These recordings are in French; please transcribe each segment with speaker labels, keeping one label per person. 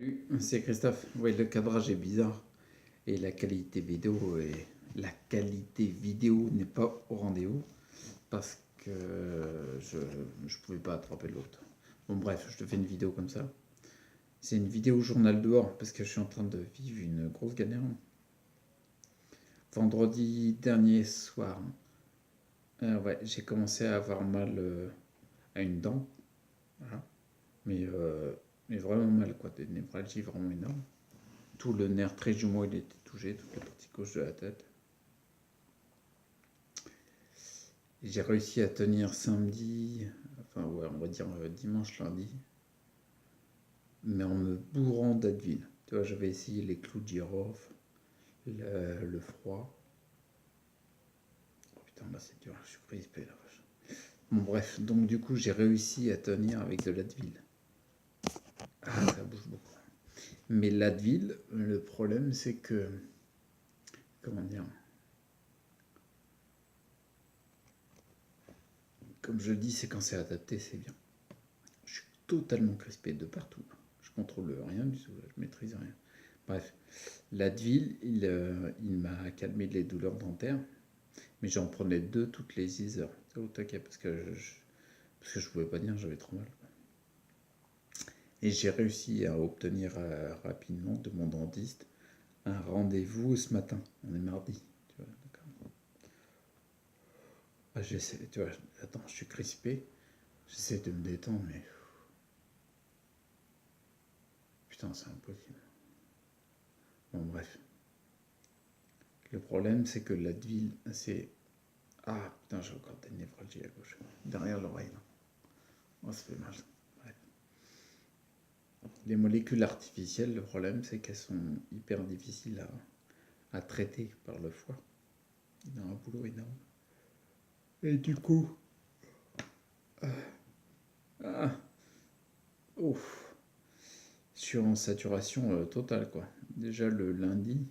Speaker 1: Salut, c'est Christophe. Oui, le cadrage est bizarre et la qualité vidéo n'est pas au rendez-vous parce que je pouvais pas attraper l'autre. Bon bref, je te fais une vidéo comme ça. C'est une vidéo journal dehors parce que je suis en train de vivre une grosse galère. Vendredi dernier soir, ouais, j'ai commencé à avoir mal à une dent, voilà. mais, euh, mais vraiment mal quoi, des névralgies vraiment énormes. Tout le nerf trijumeau il était touché, toute la partie gauche de la tête. J'ai réussi à tenir samedi, enfin ouais, on va dire dimanche, lundi, mais en me bourrant d'Advil. Tu vois, j'avais essayé les clous de girofle, le froid. Oh putain, là c'est dur, je suis crispé la vache. Bon bref, donc du coup j'ai réussi à tenir avec de l'Advil. Ah, ça bouge beaucoup. Mais l'Advil, le problème c'est que, comment dire, comme je dis, c'est quand c'est adapté, c'est bien. Je suis totalement crispé de partout. Je contrôle rien du tout, je maîtrise rien. Bref, l'Advil, il m'a calmé les douleurs dentaires, mais j'en prenais deux toutes les 6 heures. Au taquet, parce que je pouvais pas dire, j'avais trop mal. Et j'ai réussi à obtenir rapidement de mon dentiste un rendez-vous ce matin. On est mardi. Tu vois, d'accord. Ah, j'essaie, tu vois, attends, je suis crispé. J'essaie de me détendre, mais putain, c'est impossible. Bon, bref. Le problème, c'est que l'Advil, c'est. Ah, putain, j'ai encore des névralgies à gauche. Derrière l'oreille, là. Oh, ça fait mal. Bref. Les molécules artificielles, le problème, c'est qu'elles sont hyper difficiles à traiter par le foie. Il a un boulot énorme. Et du coup, ah, ouf, je suis en saturation totale, quoi. Déjà le lundi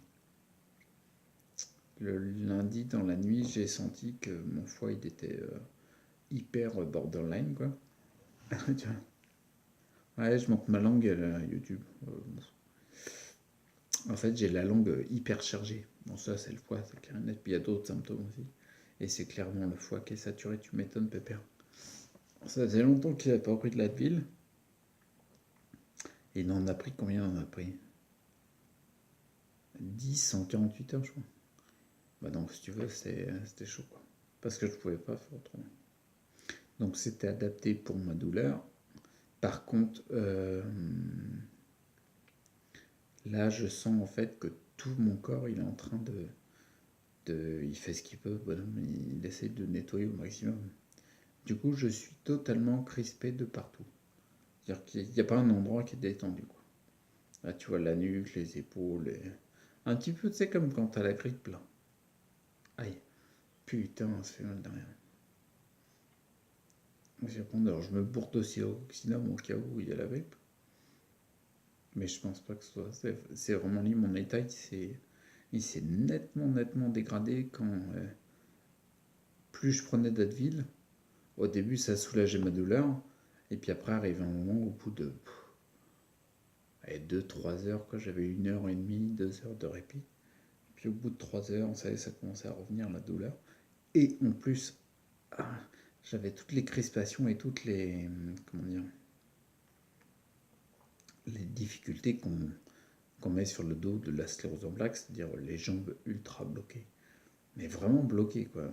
Speaker 1: dans la nuit, j'ai senti que mon foie, il était hyper borderline, quoi. Tu vois. Ouais, je monte ma langue à YouTube. En fait, j'ai la langue hyper chargée. Bon, ça, c'est le foie, c'est clair et net. Puis il y a d'autres symptômes aussi. Et c'est clairement le foie qui est saturé. Tu m'étonnes, pépère. Ça faisait longtemps qu'il n'avait pas pris de l'Advil. Et il en a pris combien il en a pris 10 en 48 heures, je crois. Bah donc, si tu veux, c'était chaud, quoi. Parce que je pouvais pas faire autrement. Donc, c'était adapté pour ma douleur. Par contre, là, je sens en fait que tout mon corps, il est en train il fait ce qu'il peut, bonhomme, il essaie de nettoyer au maximum. Du coup, je suis totalement crispé de partout. C'est-à-dire qu'il n'y a pas un endroit qui est détendu, quoi. Là, tu vois la nuque, les épaules, un petit peu, tu sais, comme quand t'as la grippe, là. Aïe, putain, ça fait mal derrière. Alors, je me bourre d'oxynoxynam au cas où il y a la grippe. Mais je pense pas que ce soit. C'est vraiment lié. Mon état, il s'est nettement, nettement dégradé quand plus je prenais d'Advil. Au début, ça soulageait ma douleur. Et puis après, arrive un moment, au bout de 2-3 heures, quoi, j'avais 1 heure et demie, 2 heures de répit. Puis au bout de 3 heures, ça commençait à revenir la douleur. Et en plus, ah, j'avais toutes les crispations et toutes les, comment dire, les difficultés qu'on met sur le dos de la sclérose en plaques, c'est-à-dire les jambes ultra bloquées. Mais vraiment bloquées, quoi.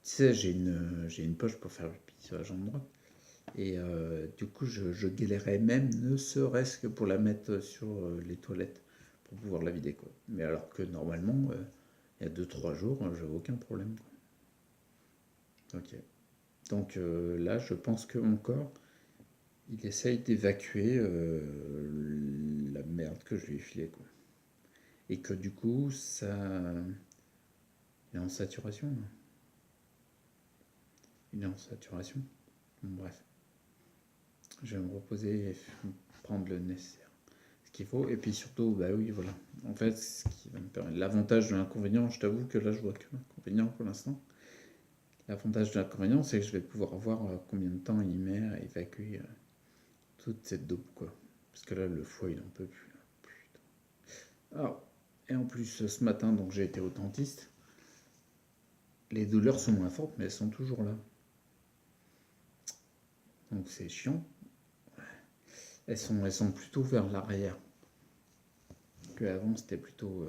Speaker 1: Tu sais, j'ai une poche pour faire pipi sur la jambe droite. Et du coup, je galérais même, ne serait-ce que pour la mettre sur les toilettes, pour pouvoir la vider, quoi. Mais alors que normalement, il y a 2-3 jours, j'avais aucun problème, quoi. Ok. Donc là, je pense que mon corps, il essaye d'évacuer la merde que je lui ai filée, quoi. Et que du coup, ça. Il est en saturation, là. Il est en saturation. Bon, bref. Je vais me reposer et prendre le nécessaire. Ce qu'il faut. Et puis surtout, bah oui, voilà. En fait, ce qui va me permettre. L'avantage de l'inconvénient, je t'avoue que là, je vois que l'inconvénient pour l'instant. L'avantage de l'inconvénient, c'est que je vais pouvoir voir combien de temps il met à évacuer toute cette dope, quoi. Parce que là, le foie, il en peut plus. Là. Putain. Ah, et en plus, ce matin, donc j'ai été au dentiste. Les douleurs sont moins fortes, mais elles sont toujours là. Donc c'est chiant. Elles sont plutôt vers l'arrière. Qu'avant, c'était plutôt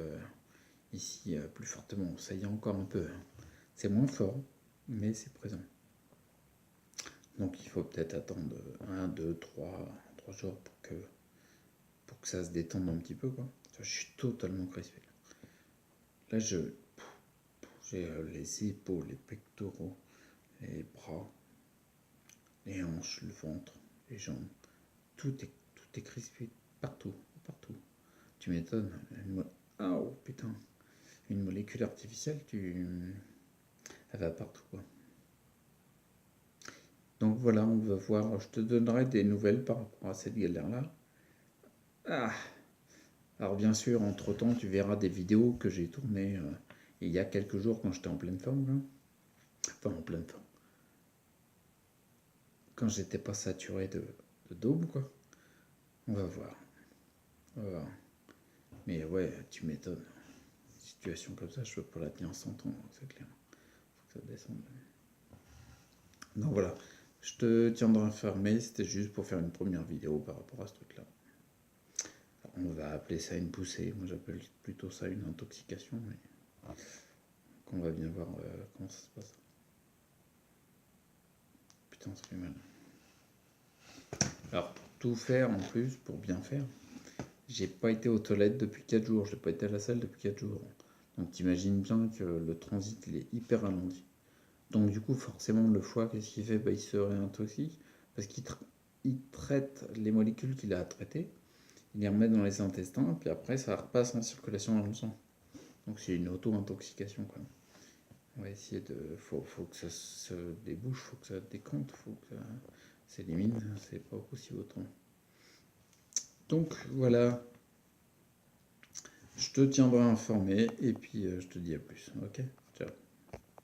Speaker 1: ici, plus fortement. Ça y est encore un peu. C'est moins fort, mais c'est présent. Donc il faut peut-être attendre 1, 2, 3 jours pour que ça se détende un petit peu. Quoi. Je suis totalement crispé. Là, j'ai les épaules, les pectoraux, les bras, les hanches, le ventre, les jambes. Tout est crispé partout, partout. Tu m'étonnes. Ah oh putain. Une molécule artificielle, elle va partout. Quoi. Donc voilà, on va voir. Je te donnerai des nouvelles par rapport à cette galère-là. Ah. Alors bien sûr, entre-temps, tu verras des vidéos que j'ai tournées il y a quelques jours quand j'étais en pleine forme. Là. Enfin, en pleine forme. Quand j'étais pas saturé de daube, quoi. On va voir. On va voir. Mais ouais, tu m'étonnes. Une situation comme ça, je peux pas la tenir 100 ans, c'est clair. Faut que ça descende. Donc voilà. Je te tiendrai informé, c'était juste pour faire une première vidéo par rapport à ce truc-là. On va appeler ça une poussée, moi j'appelle plutôt ça une intoxication, mais on va bien voir comment ça se passe. Putain, ça fait mal. Alors pour tout faire en plus, pour bien faire, j'ai pas été aux toilettes depuis 4 jours, j'ai pas été à la salle depuis 4 jours. Donc t'imagines bien que le transit il est hyper ralenti. Donc du coup forcément le foie, qu'est-ce qu'il fait? Il se réintoxique parce qu'il traite les molécules qu'il a à traiter, il les remet dans les intestins, puis après ça repasse en circulation dans le sang. Donc c'est une auto-intoxication quoi. On va essayer de. Faut que ça se débouche, faut que ça décante, faut que ça s'élimine, c'est pas possible autrement. Donc voilà, je te tiendrai informé et puis je te dis à plus. Ok? Ciao.